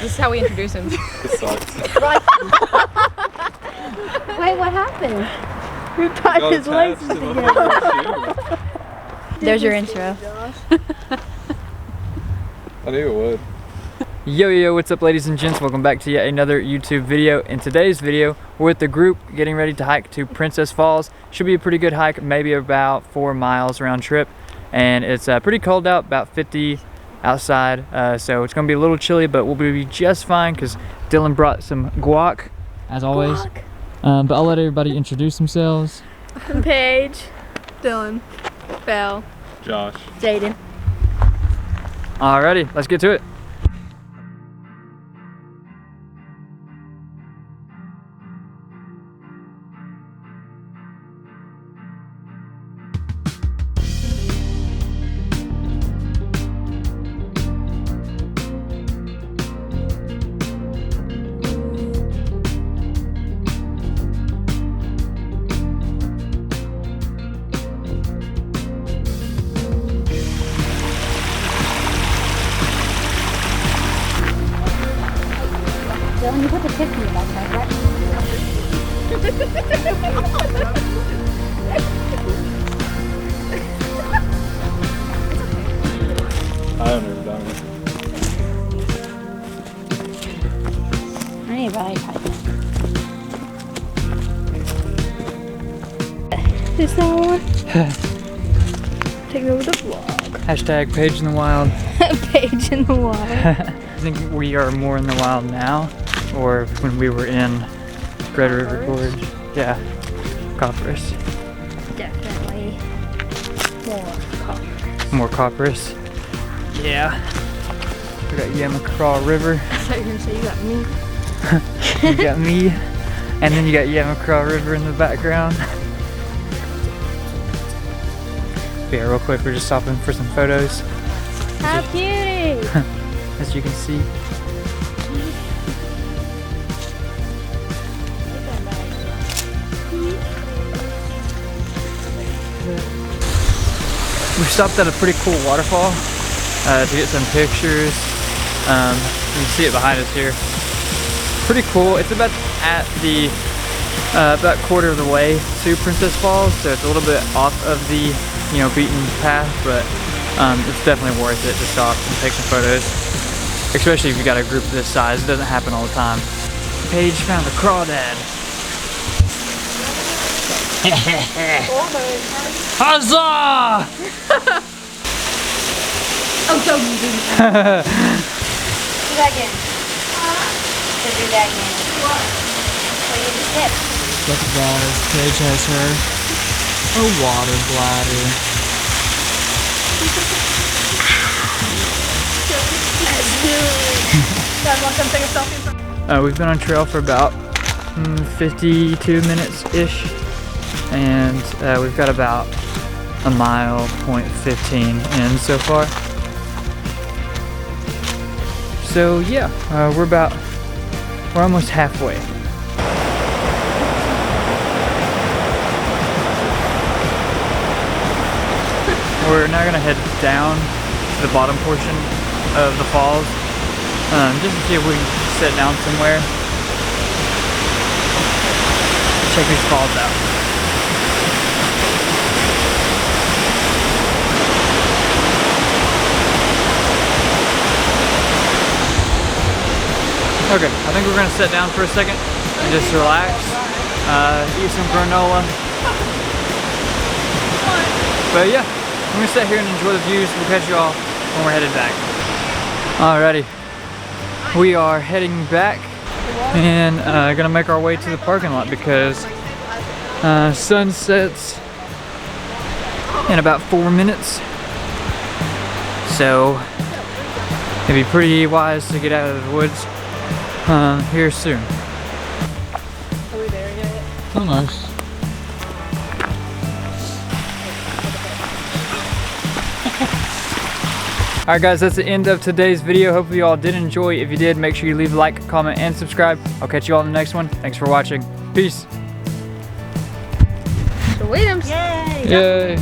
This is how we introduce him. This sucks. Wait, what happened? He tied his legs together. There's your intro. I knew it would. Yo, what's up ladies and gents? Welcome back to yet another YouTube video. In today's video, we're with the group getting ready to hike to Princess Falls. Should be a pretty good hike, maybe about 4 miles round trip. And it's pretty cold out, about 50 outside. So it's gonna be a little chilly, but we'll be just fine because Dylan brought some guac, as always. But I'll let everybody introduce themselves. Paige. Dylan. Belle. Josh. Jaden. Alrighty, let's get to it. Dylan, you put the tip in your backpack, right? I have never done it. I need a bag tighten. Is that one? Take over the vlog. Hashtag Page in the Wild. Page in the wild. I think we are more in the wild now, or when we were in Red River Gorge. Yeah, copperous. Definitely more copper. More copperous. Yeah. We got Yamacraw River. I thought you were gonna say you got me. You got me, and then you got Yamacraw River in the background. But yeah, real quick, we're just stopping for some photos. How cutie! As you can see. We stopped at a pretty cool waterfall to get some pictures. You can see it behind us here. Pretty cool. It's about at the about quarter of the way to Princess Falls, so it's a little bit off of the beaten path, but it's definitely worth it to stop and take some photos, especially if you got a group this size. It doesn't happen all the time. Paige found a crawdad. Huzzah! Oh, so easy. Do that again. Do that again. What do you just did? Look at that. Paige has her a water bladder. We've been on trail for about 52 minutes-ish, and we've got about a mile, 0.15 in so far. So yeah, we're almost halfway. We're now gonna head down to the bottom portion of the falls, just to see if we can sit down somewhere. Check these falls out. Okay, I think we're gonna sit down for a second and just relax, eat some granola. But yeah, I'm gonna sit here and enjoy the views. We'll catch you all when we're headed back. Alrighty, we are heading back and gonna make our way to the parking lot because sun sets in about 4 minutes. So it'd be pretty wise to get out of the woods here soon. Are we there yet? Almost. Alright guys, that's the end of today's video. Hopefully you all did enjoy. If you did, make sure you leave a like, comment, and subscribe. I'll catch you all in the next one. Thanks for watching. Peace. So Williams. Yay! Yay.